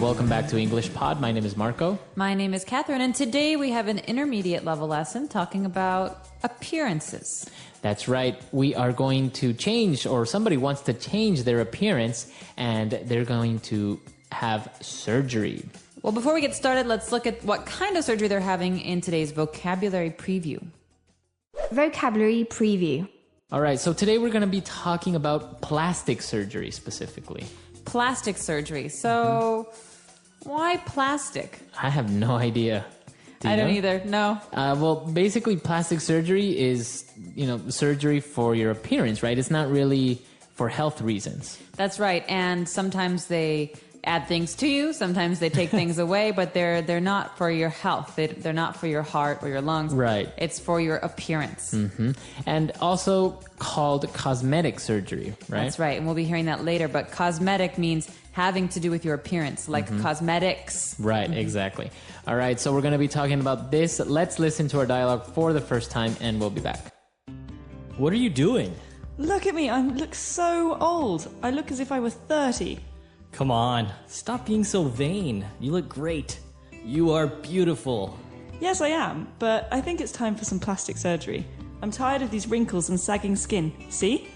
welcome back to English Pod. My name is Marco. My name is Catherine, and today we have an intermediate level lesson talking about appearances. That's right. We are going to change, or somebody wants to change their appearance, and they're going to have surgery. Well, before we get started, let's look at what kind of surgery they're having in today's vocabulary preview. Vocabulary preview. All right, so today we're going to be talking about plastic surgery specifically. Plastic surgery. So, why plastic? I have no idea. I don't either. No. Well, basically, plastic surgery is, surgery for your appearance, right? It's not really for health reasons. That's right. And sometimes they add things to you. Sometimes they take things away, but they're not for your health. They're not for your heart or your lungs. Right. It's for your appearance. Mm-hmm. And also called cosmetic surgery, right? That's right. And we'll be hearing that later. But cosmetic means having to do with your appearance, like cosmetics. Right, exactly. All right, so we're going to be talking about this. Let's listen to our dialogue for the first time, and we'll be back. What are you doing? Look at me, I look so old. I look as if I were 30. Come on, stop being so vain. You look great. You are beautiful. Yes, I am, but I think it's time for some plastic surgery. I'm tired of these wrinkles and sagging skin. See?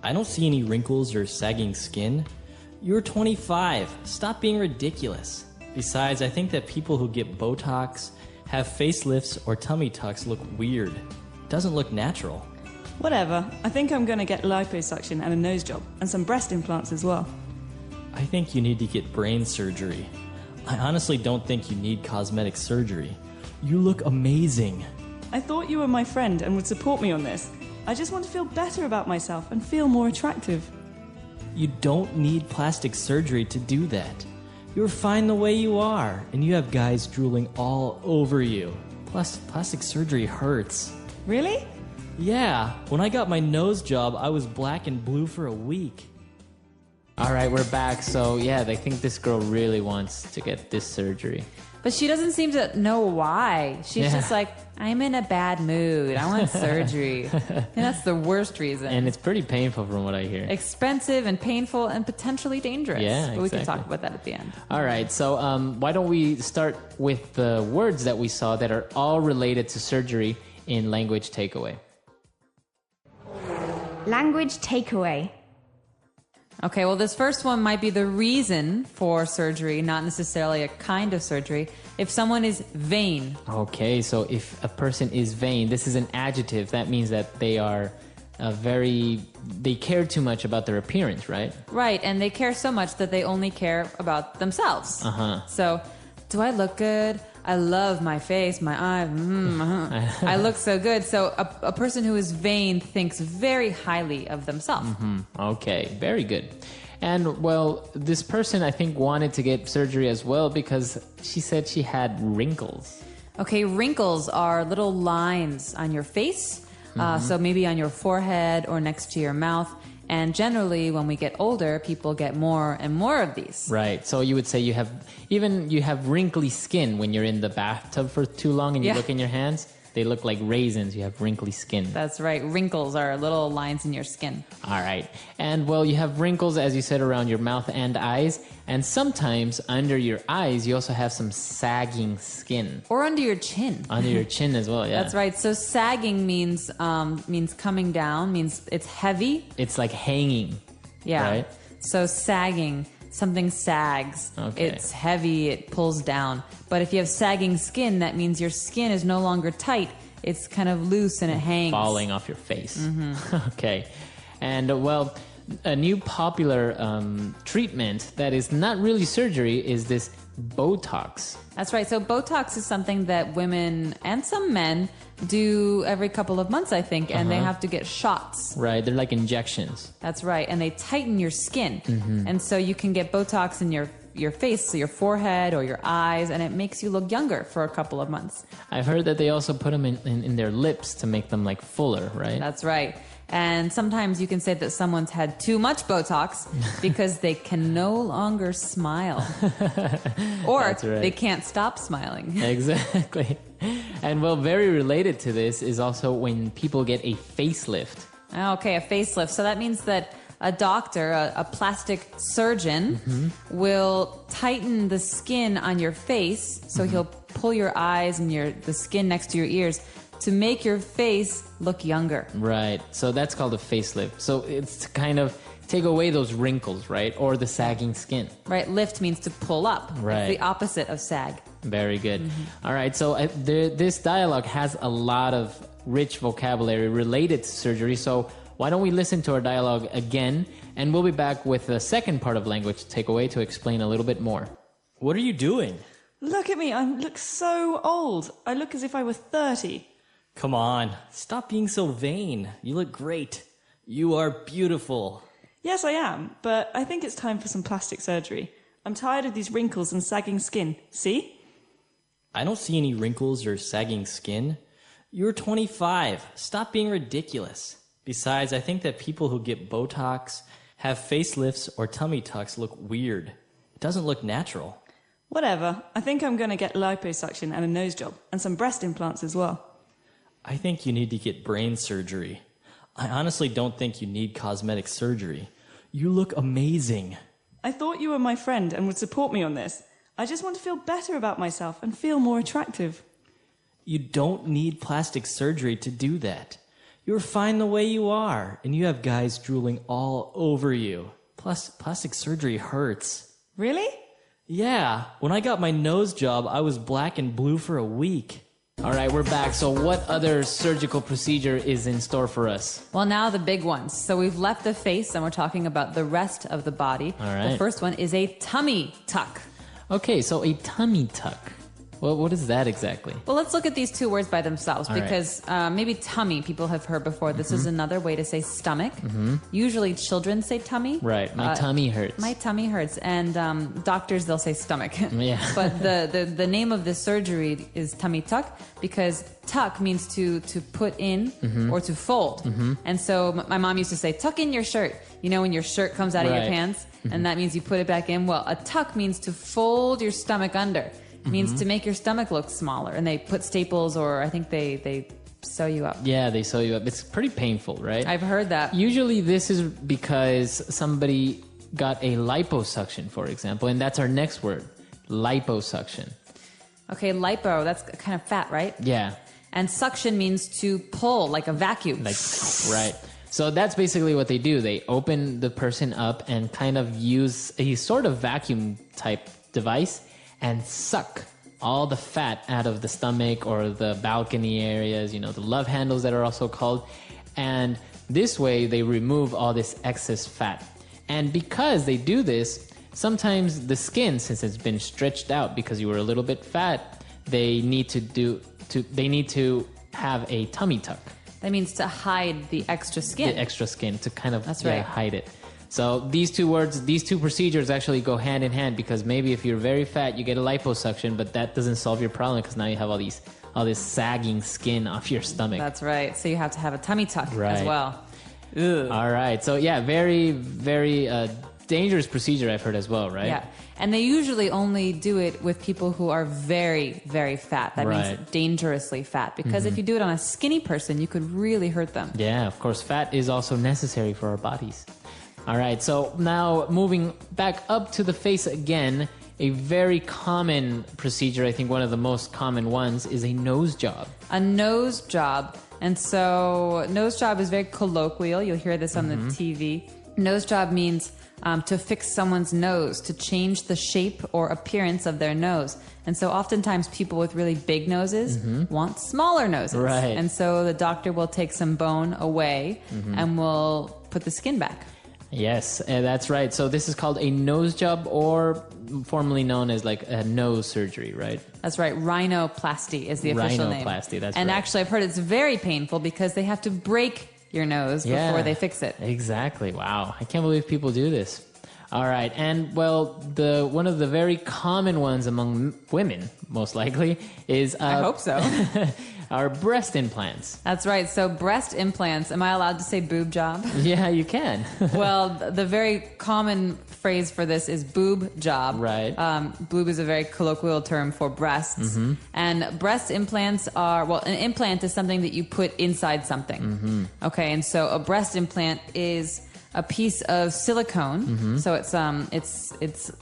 I don't see any wrinkles or sagging skin. You're 25. Stop being ridiculous. Besides, I think that people who get Botox, have facelifts, or tummy tucks look weird. It doesn't look natural. Whatever. I think I'm going to get liposuction and a nose job, and some breast implants as well. I think you need to get brain surgery. I honestly don't think you need cosmetic surgery. You look amazing. I thought you were my friend and would support me on this. I just want to feel better about myself and feel more attractive. You don't need plastic surgery to do that. You're fine the way you are, and you have guys drooling all over you. Plus, plastic surgery hurts. Really? Yeah, when I got my nose job, I was black and blue for a week. All right, we're back. So, yeah, I think this girl really wants to get this surgery. But she doesn't seem to know why. She's just like, I'm in a bad mood. I want surgery. And that's the worst reason. And it's pretty painful from what I hear. Expensive and painful and potentially dangerous. Yeah, But we can exactly. talk about that at the end. All right, so why don't we start with the words that we saw that are all related to surgery in language takeaway. Language takeaway. Okay, well, this first one might be the reason for surgery, not necessarily a kind of surgery. If someone is vain. Okay, so if a person is vain, this is an adjective. That means that they are they care too much about their appearance, right? Right, and they care so much that they only care about themselves. Uh-huh. So, do I look good? I love my face, my eyes. I look so good. So a person who is vain thinks very highly of themselves. Okay, very good. And, well, this person, I think, wanted to get surgery as well because she said she had wrinkles. Okay, wrinkles are little lines on your face. So maybe on your forehead or next to your mouth. And generally, when we get older, people get more and more of these. Right. So you would say you have wrinkly skin when you're in the bathtub for too long and you look in your hands. They look like raisins. You have wrinkly skin. That's right. Wrinkles are little lines in your skin. All right. And, well, you have wrinkles, as you said, around your mouth and eyes. And sometimes under your eyes, you also have some sagging skin. Or under your chin. Under your chin as well, yeah. That's right. So sagging means coming down, means it's heavy. It's like hanging. Yeah. Right? So sagging, something sags. Okay. It's heavy, it pulls down. But if you have sagging skin, that means your skin is no longer tight. It's kind of loose and it hangs. Falling off your face. Okay. And, well, a new popular treatment that is not really surgery is this Botox. That's right. So Botox is something that women and some men do every couple of months, I think, and they have to get shots. Right. They're like injections. That's right. And they tighten your skin. And so you can get Botox in your face, so your forehead or your eyes, and it makes you look younger for a couple of months. I've heard that they also put them in their lips to make them like fuller, right? That's right. And sometimes you can say that someone's had too much Botox because they can no longer smile. Or That's right. they can't stop smiling. Exactly. And, well, very related to this is also when people get a facelift. Okay, a facelift. So that means that a doctor, a plastic surgeon, will tighten the skin on your face. So he'll pull your eyes and the skin next to your ears to make your face look younger. Right. So that's called a facelift. So it's to kind of take away those wrinkles, right? Or the sagging skin. Right. Lift means to pull up. Right. It's the opposite of sag. Very good. All right. So this dialogue has a lot of rich vocabulary related to surgery. So why don't we listen to our dialogue again? And we'll be back with the second part of language takeaway to explain a little bit more. What are you doing? Look at me, I look so old. I look as if I were 30. Come on, stop being so vain. You look great. You are beautiful. Yes, I am, but I think it's time for some plastic surgery. I'm tired of these wrinkles and sagging skin. See? I don't see any wrinkles or sagging skin. You're 25. Stop being ridiculous. Besides, I think that people who get Botox, have facelifts, or tummy tucks look weird. It doesn't look natural. Whatever. I think I'm going to get liposuction and a nose job, and some breast implants as well. I think you need to get brain surgery. I honestly don't think you need cosmetic surgery. You look amazing. I thought you were my friend and would support me on this. I just want to feel better about myself and feel more attractive. You don't need plastic surgery to do that. You're fine the way you are, and you have guys drooling all over you. Plus, plastic surgery hurts. Really? Yeah, when I got my nose job, I was black and blue for a week. All right, we're back. So what other surgical procedure is in store for us? Well, now the big ones. So we've left the face and we're talking about the rest of the body. All right. The first one is a tummy tuck. Okay, so a tummy tuck. Well, what is that exactly? Well, let's look at these two words by themselves All right. because maybe tummy people have heard before. This is another way to say stomach. Usually children say tummy. Right, my tummy hurts. My tummy hurts. And doctors, they'll say stomach. Yeah. But the name of this surgery is tummy tuck because tuck means to put in or to fold. And so my mom used to say, tuck in your shirt. You know, when your shirt comes out of your Right. pants and that means you put it back in. Well, a tuck means to fold your stomach under. Means to make your stomach look smaller. And they put staples or I think they sew you up. Yeah, they sew you up. It's pretty painful, right? I've heard that. Usually this is because somebody got a liposuction, for example, and that's our next word, liposuction. Okay, lipo, that's kind of fat, right? Yeah, And suction means to pull, like a vacuum. like, right. So that's basically what they do. They open the person up and kind of use a sort of vacuum type device and suck all the fat out of the stomach or the balcony areas, you know, the love handles that are also called. And this way they remove all this excess fat. And because they do this, sometimes the skin, since it's been stretched out because you were a little bit fat, they need to have a tummy tuck. That means to hide the extra skin. The extra skin to kind of That's right. hide it. So these two procedures actually go hand in hand because maybe if you're very fat, you get a liposuction, but that doesn't solve your problem because now you have all this sagging skin off your stomach. That's right. So you have to have a tummy tuck as Right. well. All right. So yeah, very, very dangerous procedure I've heard as well, right? Yeah. And they usually only do it with people who are very, very fat. That Right. means dangerously fat. Because if you do it on a skinny person, you could really hurt them. Yeah, of course. Fat is also necessary for our bodies. All right, so now moving back up to the face again, a very common procedure, I think one of the most common ones, is a nose job. A nose job. And so nose job is very colloquial. You'll hear this on the TV. Nose job means to fix someone's nose, to change the shape or appearance of their nose. And so oftentimes people with really big noses want smaller noses. Right. And so the doctor will take some bone away and will put the skin back. Yes, that's right. So this is called a nose job, or formerly known as like a nose surgery, right? That's right. Rhinoplasty is the official name. Rhinoplasty, that's And right. actually, I've heard it's very painful because they have to break your nose before they fix it. Exactly. Wow. I can't believe people do this. All right. And well, one of the very common ones among women, most likely, is I hope so. our breast implants. That's right. So breast implants. Am I allowed to say boob job? Yeah, you can. Well, the very common phrase for this is boob job. Right. Boob is a very colloquial term for breasts. And breast implants are, well, an implant is something that you put inside something. Okay. And so a breast implant is a piece of silicone. So it's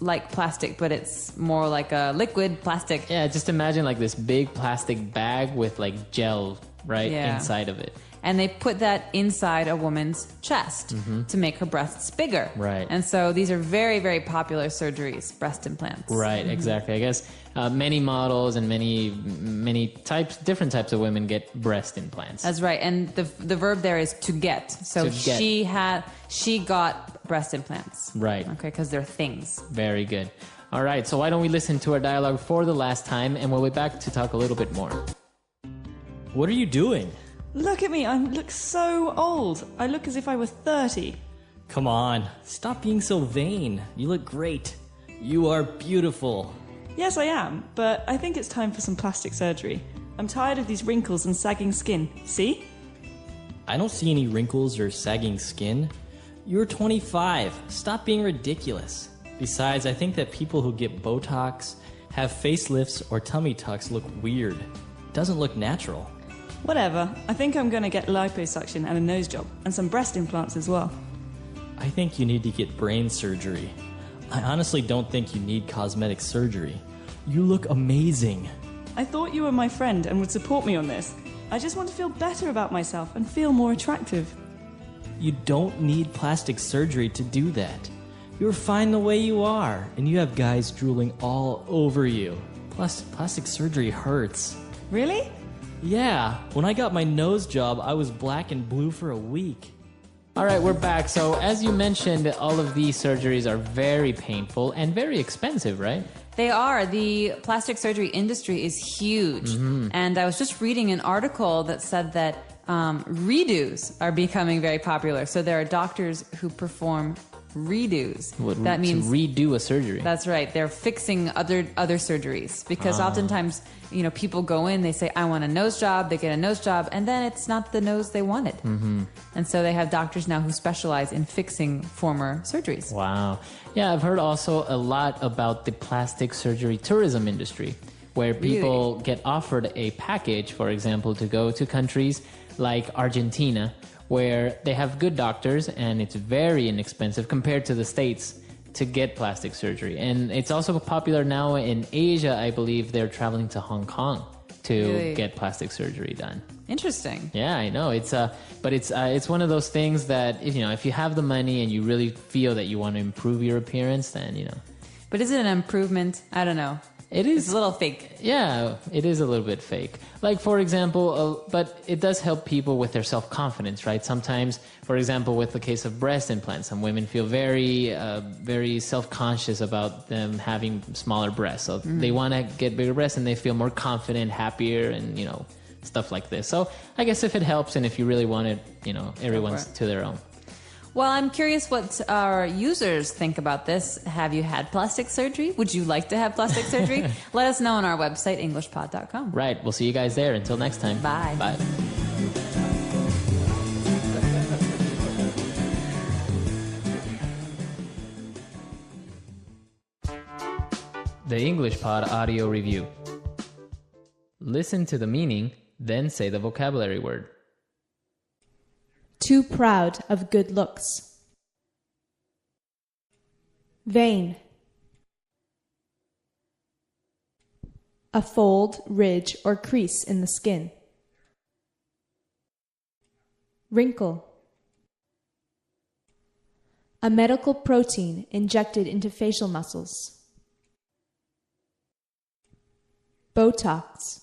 like plastic, but it's more like a liquid plastic. Yeah, just imagine like this big plastic bag with like gel right Yeah. inside of it. And they put that inside a woman's chest to make her breasts bigger. Right. And so these are very, very popular surgeries, breast implants. Right, exactly. I guess many models and many different types of women get breast implants. That's right. And the verb there is to get. So To get. she got breast implants. Right. Okay, because they're things. Very good. All right, so why don't we listen to our dialogue for the last time, and we'll be back to talk a little bit more. What are you doing? Look at me, I look so old. I look as if I were 30. Come on, stop being so vain. You look great. You are beautiful. Yes, I am, but I think it's time for some plastic surgery. I'm tired of these wrinkles and sagging skin. See? I don't see any wrinkles or sagging skin. You're 25. Stop being ridiculous. Besides, I think that people who get Botox, have facelifts, or tummy tucks look weird. It doesn't look natural. Whatever. I think I'm going to get liposuction and a nose job, and some breast implants as well. I think you need to get brain surgery. I honestly don't think you need cosmetic surgery. You look amazing. I thought you were my friend and would support me on this. I just want to feel better about myself and feel more attractive. You don't need plastic surgery to do that. You're fine the way you are, and you have guys drooling all over you. Plus, plastic surgery hurts. Really? Yeah, when I got my nose job, I was black and blue for a week. All right, we're back. So as you mentioned, all of these surgeries are very painful and very expensive, right? They are. The plastic surgery industry is huge. And I was just reading an article that said that redos are becoming very popular. So there are doctors who perform redos. That means to redo a surgery. that's right. They're fixing other surgeries because oftentimes, people go in, they say, I want a nose job. They get a nose job, and then it's not the nose they wanted. And so they have doctors now who specialize in fixing former surgeries. Wow. Yeah, I've heard also a lot about the plastic surgery tourism industry, where people get offered a package, for example, to go to countries like Argentina, where they have good doctors and it's very inexpensive compared to the States to get plastic surgery. And it's also popular now in Asia. I believe they're traveling to Hong Kong to get plastic surgery done. Interesting. Yeah, I know. It's one of those things that if you have the money and you really feel that you want to improve your appearance, then But is it an improvement? I don't know. It is It's a little fake. Yeah, it is a little bit fake. Like, for example, but it does help people with their self-confidence, right? Sometimes, for example, with the case of breast implants, some women feel very, very self-conscious about them having smaller breasts. So they want to get bigger breasts and they feel more confident, happier, and, stuff like this. So I guess if it helps and if you really want it, everyone's to their own. Well, I'm curious what our users think about this. Have you had plastic surgery? Would you like to have plastic surgery? Let us know on our website, englishpod.com. Right. We'll see you guys there. Until next time. Bye. Bye. The English Pod Audio Review. Listen to the meaning, then say the vocabulary word. Too proud of good looks. Vein. A fold, ridge, or crease in the skin. Wrinkle. A medical protein injected into facial muscles. Botox.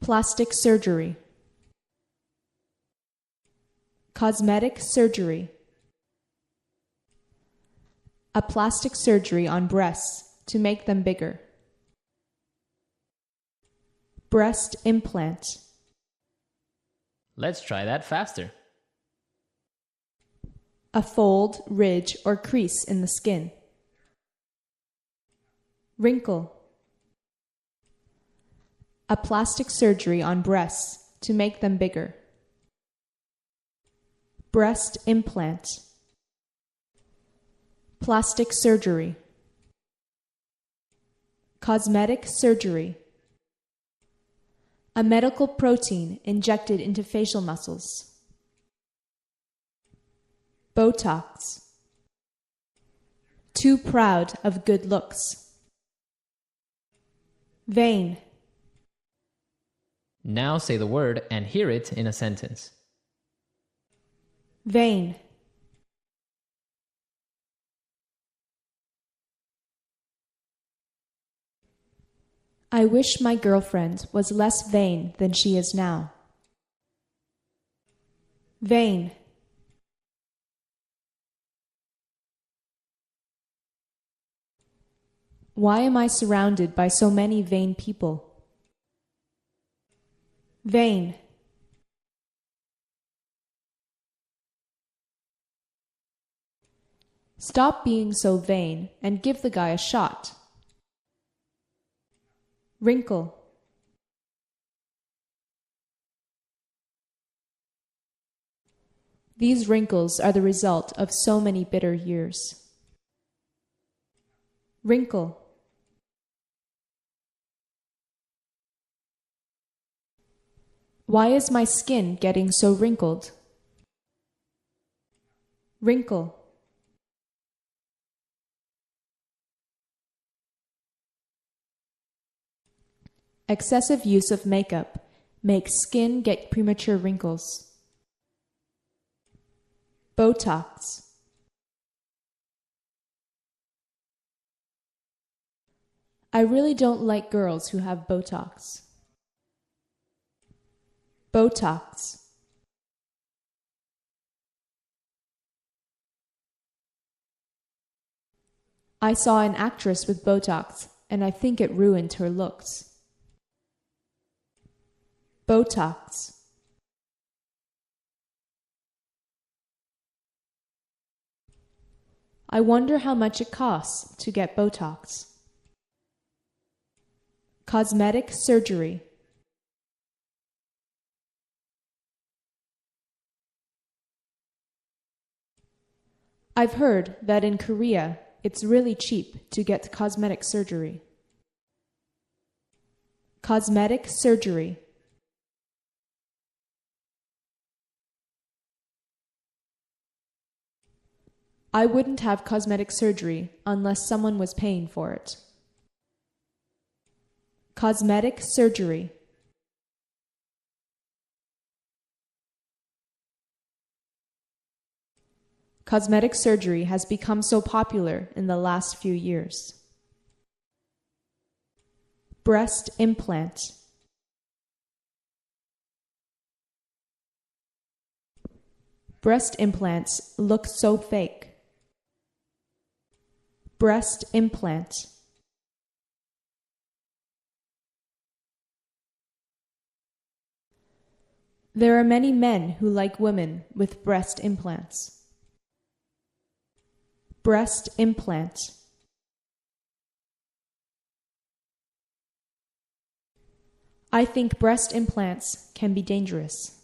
Plastic surgery. Cosmetic surgery. A plastic surgery on breasts to make them bigger. Breast implant. Let's try that faster. A fold, ridge, or crease in the skin. Wrinkle. A plastic surgery on breasts to make them bigger. Breast implant. Plastic surgery. Cosmetic surgery. A medical protein injected into facial muscles. Botox. Too proud of good looks. Vain. Now say the word and hear it in a sentence. Vain. I wish my girlfriend was less vain than she is now. Vain. Why am I surrounded by so many vain people? Vain. Stop being so vain and give the guy a shot. Wrinkle. These wrinkles are the result of so many bitter years. Wrinkle. Why is my skin getting so wrinkled? Wrinkle. Excessive use of makeup makes skin get premature wrinkles. Botox. I really don't like girls who have Botox. Botox. I saw an actress with Botox, and I think it ruined her looks. Botox. I wonder how much it costs to get Botox. Cosmetic surgery. I've heard that in Korea, it's really cheap to get cosmetic surgery. Cosmetic surgery. I wouldn't have cosmetic surgery unless someone was paying for it. Cosmetic surgery. Cosmetic surgery has become so popular in the last few years. Breast implant. Breast implants look so fake. Breast implant. There are many men who like women with breast implants. Breast implant. I think breast implants can be dangerous.